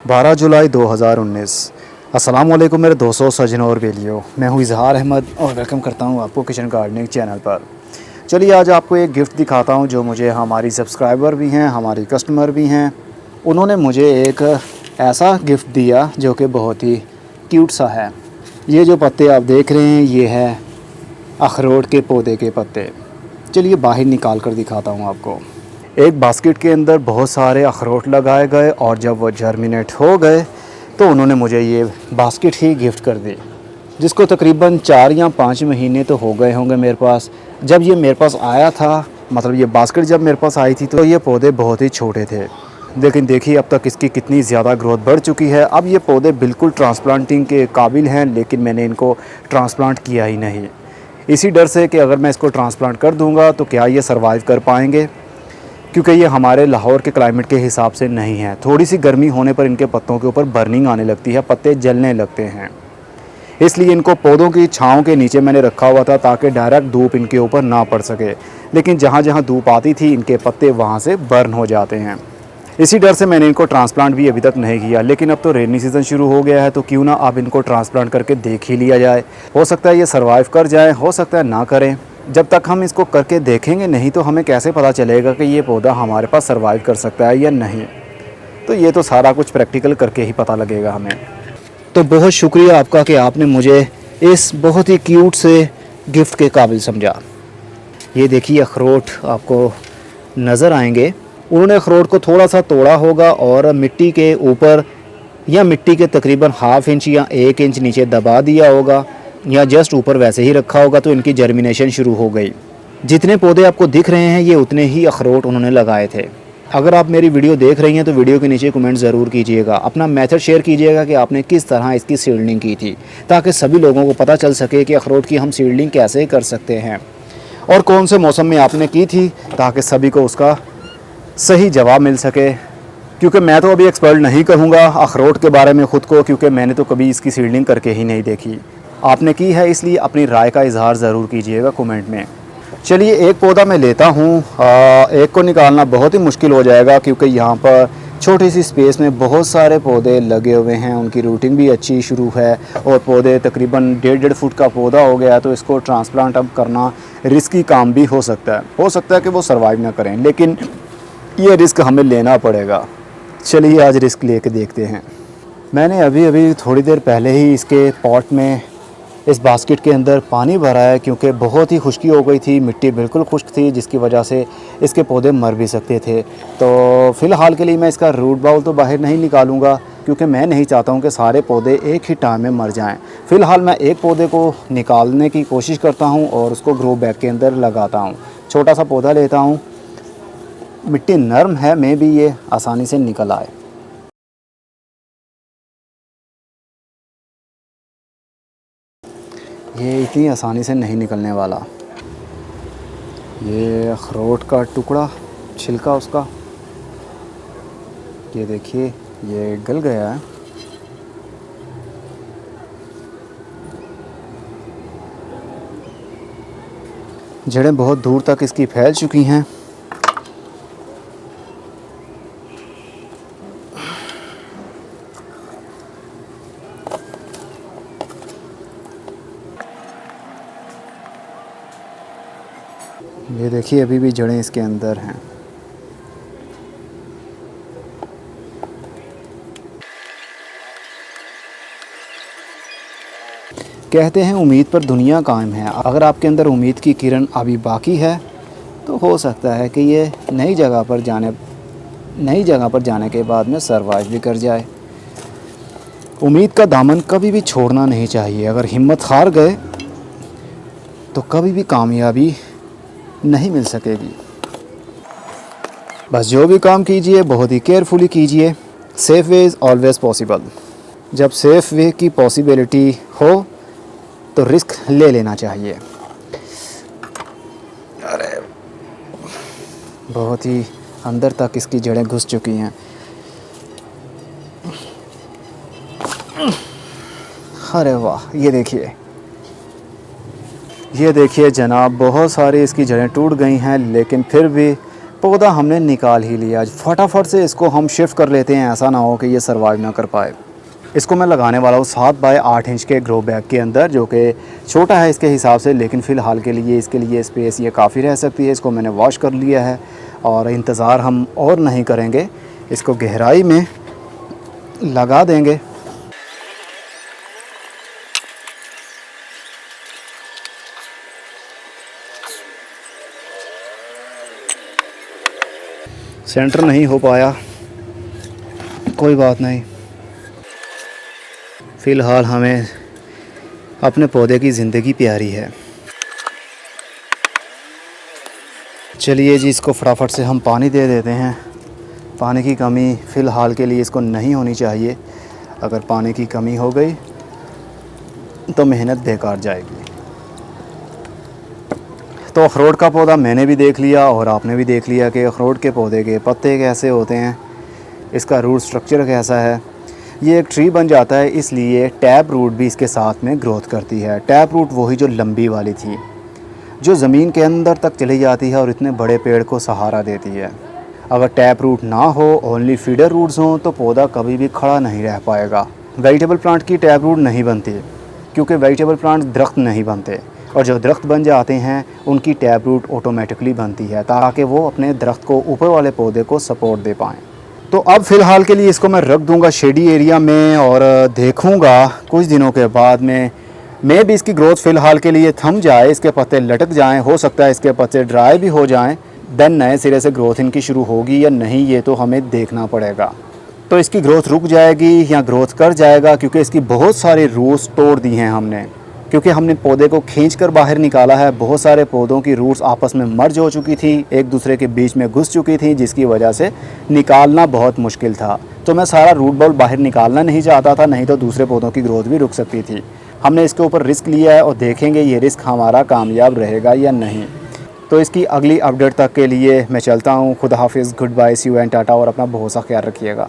12 जुलाई 2019। अस्सलाम वालेकुम मेरे दोस्तों, सजनों और बेलियों। मैं हूँ इजहार अहमद और वेलकम करता हूँ आपको किचन गार्डनिंग चैनल पर। चलिए आज आपको एक गिफ्ट दिखाता हूँ जो मुझे हमारी सब्सक्राइबर भी हैं, हमारी कस्टमर भी हैं। उन्होंने मुझे एक ऐसा गिफ्ट दिया जो कि बहुत ही क्यूट सा है। ये जो पत्ते आप देख रहे हैं ये है अखरोट के पौधे के पत्ते। चलिए बाहर निकाल कर दिखाता हूँ आपको। एक बास्केट के अंदर बहुत सारे अखरोट लगाए गए और जब वो जर्मिनेट हो गए तो उन्होंने मुझे ये बास्केट ही गिफ्ट कर दी, जिसको तकरीबन 4 या 5 महीने तो हो गए होंगे मेरे पास। जब ये मेरे पास आया था, मतलब ये बास्केट जब मेरे पास आई थी तो ये पौधे बहुत ही छोटे थे, लेकिन देखिए अब तक इसकी कितनी ज़्यादा ग्रोथ बढ़ चुकी है। अब ये पौधे बिल्कुल ट्रांसप्लांटिंग के काबिल हैं, लेकिन मैंने इनको ट्रांसप्लांट किया ही नहीं, इसी डर से कि अगर मैं इसको ट्रांसप्लांट कर दूँगा तो क्या ये सर्वाइव कर पाएंगे, क्योंकि ये हमारे लाहौर के क्लाइमेट के हिसाब से नहीं है। थोड़ी सी गर्मी होने पर इनके पत्तों के ऊपर बर्निंग आने लगती है, पत्ते जलने लगते हैं। इसलिए इनको पौधों की छांव के नीचे मैंने रखा हुआ था ताकि डायरेक्ट धूप इनके ऊपर ना पड़ सके, लेकिन जहाँ जहाँ धूप आती थी इनके पत्ते वहाँ से बर्न हो जाते हैं। इसी डर से मैंने इनको ट्रांसप्लांट भी अभी तक नहीं किया, लेकिन अब तो रेनी सीज़न शुरू हो गया है तो क्यों ना अब इनको ट्रांसप्लांट करके देख ही लिया जाए। हो सकता है ये सर्वाइव कर जाए, हो सकता है ना करें। जब तक हम इसको करके देखेंगे नहीं तो हमें कैसे पता चलेगा कि ये पौधा हमारे पास सर्वाइव कर सकता है या नहीं। तो ये तो सारा कुछ प्रैक्टिकल करके ही पता लगेगा हमें। तो बहुत शुक्रिया आपका कि आपने मुझे इस बहुत ही क्यूट से गिफ्ट के काबिल समझा। ये देखिए अखरोट आपको नज़र आएंगे। उन्होंने अखरोट को थोड़ा सा तोड़ा होगा और मिट्टी के ऊपर या मिट्टी के तकरीबन ½ इंच या 1 इंच नीचे दबा दिया होगा या जस्ट ऊपर वैसे ही रखा होगा तो इनकी जर्मिनेशन शुरू हो गई। जितने पौधे आपको दिख रहे हैं ये उतने ही अखरोट उन्होंने लगाए थे। अगर आप मेरी वीडियो देख रही हैं तो वीडियो के नीचे कमेंट ज़रूर कीजिएगा, अपना मेथड शेयर कीजिएगा कि आपने किस तरह इसकी सीडलिंग की थी, ताकि सभी लोगों को पता चल सके कि अखरोट की हम सीडलिंग कैसे कर सकते हैं और कौन से मौसम में आपने की थी, ताकि सभी को उसका सही जवाब मिल सके। क्योंकि मैं तो अभी एक्सपर्ट नहीं कहूँगा अखरोट के बारे में ख़ुद को, क्योंकि मैंने तो कभी इसकी सीडलिंग करके ही नहीं देखी। आपने की है, इसलिए अपनी राय का इजहार ज़रूर कीजिएगा कमेंट में। चलिए एक पौधा मैं लेता हूँ। एक को निकालना बहुत ही मुश्किल हो जाएगा क्योंकि यहाँ पर छोटी सी स्पेस में बहुत सारे पौधे लगे हुए हैं, उनकी रूटिंग भी अच्छी शुरू है और पौधे तकरीबन 1.5 फुट का पौधा हो गया, तो इसको ट्रांसप्लांट अब करना रिस्की काम भी हो सकता है कि वो सर्वाइव ना करें, लेकिन ये रिस्क हमें लेना पड़ेगा। चलिए आज रिस्क लेके देखते हैं। मैंने अभी थोड़ी देर पहले ही इसके पॉट में इस बास्केट के अंदर पानी भरा है, क्योंकि बहुत ही खुश्की हो गई थी, मिट्टी बिल्कुल खुश्क थी, जिसकी वजह से इसके पौधे मर भी सकते थे। तो फ़िलहाल के लिए मैं इसका रूट बाउल तो बाहर नहीं निकालूंगा, क्योंकि मैं नहीं चाहता हूं कि सारे पौधे एक ही टाइम में मर जाएं। फ़िलहाल मैं एक पौधे को निकालने की कोशिश करता हूं और उसको ग्रो बैग के अंदर लगाता हूं। छोटा सा पौधा लेता हूँ, मिट्टी नरम है, मे भी ये आसानी से निकल आए। ये इतनी आसानी से नहीं निकलने वाला। ये अखरोट का टुकड़ा, छिलका उसका, ये देखिए ये गल गया है। जड़ें बहुत दूर तक इसकी फैल चुकी हैं। ये देखिए अभी भी जड़ें इसके अंदर हैं। कहते हैं उम्मीद पर दुनिया कायम है। अगर आपके अंदर उम्मीद की किरण अभी बाकी है तो हो सकता है कि ये नई जगह पर जाने के बाद में सर्वाइव भी कर जाए। उम्मीद का दामन कभी भी छोड़ना नहीं चाहिए। अगर हिम्मत हार गए तो कभी भी कामयाबी नहीं मिल सकेगी। बस जो भी काम कीजिए बहुत ही केयरफुली कीजिए। Safe way is always possible. जब सेफ वे की पॉसिबिलिटी हो तो रिस्क ले लेना चाहिए। अरे बहुत ही अंदर तक इसकी जड़ें घुस चुकी हैं। अरे वाह, ये देखिए जनाब, बहुत सारी इसकी जड़ें टूट गई हैं, लेकिन फिर भी पौधा हमने निकाल ही लिया। फटाफट से इसको हम शिफ्ट कर लेते हैं, ऐसा ना हो कि ये सर्वाइव ना कर पाए। इसको मैं लगाने वाला हूँ 7 बाय 8 इंच के ग्रो बैग के अंदर, जो कि छोटा है इसके हिसाब से, लेकिन फ़िलहाल के लिए इसके लिए स्पेस ये काफ़ी रह सकती है। इसको मैंने वॉश कर लिया है और इंतज़ार हम और नहीं करेंगे, इसको गहराई में लगा देंगे। सेंटर नहीं हो पाया, कोई बात नहीं। फ़िलहाल हमें अपने पौधे की ज़िंदगी प्यारी है। चलिए जी, इसको फटाफट से हम पानी दे देते हैं। पानी की कमी फ़िलहाल के लिए इसको नहीं होनी चाहिए। अगर पानी की कमी हो गई तो मेहनत बेकार जाएगी। तो अखरोट का पौधा मैंने भी देख लिया और आपने भी देख लिया कि अखरोट के पौधे के पत्ते कैसे होते हैं, इसका रूट स्ट्रक्चर कैसा है। ये एक ट्री बन जाता है, इसलिए टैप रूट भी इसके साथ में ग्रोथ करती है। टैप रूट वही जो लंबी वाली थी, जो ज़मीन के अंदर तक चली जाती है और इतने बड़े पेड़ को सहारा देती है। अगर टैप रूट ना हो, ओनली फीडर रूट्स हों, तो पौधा कभी भी खड़ा नहीं रह पाएगा। वेजिटेबल प्लांट की टैप रूट नहीं बनती, क्योंकि वेजिटेबल प्लांट दरख्त नहीं बनते, और जो दरख्त बन जाते हैं उनकी टैप रूट ऑटोमेटिकली बनती है, ताकि वो अपने दरख्त को, ऊपर वाले पौधे को सपोर्ट दे पाएँ। तो अब फ़िलहाल के लिए इसको मैं रख दूंगा शेडी एरिया में और देखूंगा कुछ दिनों के बाद में भी इसकी ग्रोथ फ़िलहाल के लिए थम जाए, इसके पत्ते लटक जाएं, हो सकता है इसके पत्ते ड्राई भी हो जाएं, देन नए सिरे से ग्रोथ इनकी शुरू होगी या नहीं, ये तो हमें देखना पड़ेगा। तो इसकी ग्रोथ रुक जाएगी या ग्रोथ कर जाएगा, क्योंकि इसकी बहुत सारे रूट्स तोड़ दी हैं हमने, क्योंकि हमने पौधे को खींचकर बाहर निकाला है। बहुत सारे पौधों की रूट्स आपस में मर्ज हो चुकी थी, एक दूसरे के बीच में घुस चुकी थी, जिसकी वजह से निकालना बहुत मुश्किल था। तो मैं सारा रूट बॉल बाहर निकालना नहीं चाहता था, नहीं तो दूसरे पौधों की ग्रोथ भी रुक सकती थी। हमने इसके ऊपर रिस्क लिया है और देखेंगे ये रिस्क हमारा कामयाब रहेगा या नहीं। तो इसकी अगली अपडेट तक के लिए मैं चलता हूँ। खुदा हाफिज़, goodbye, see you and tata, और अपना बहुत सा ख्याल रखिएगा।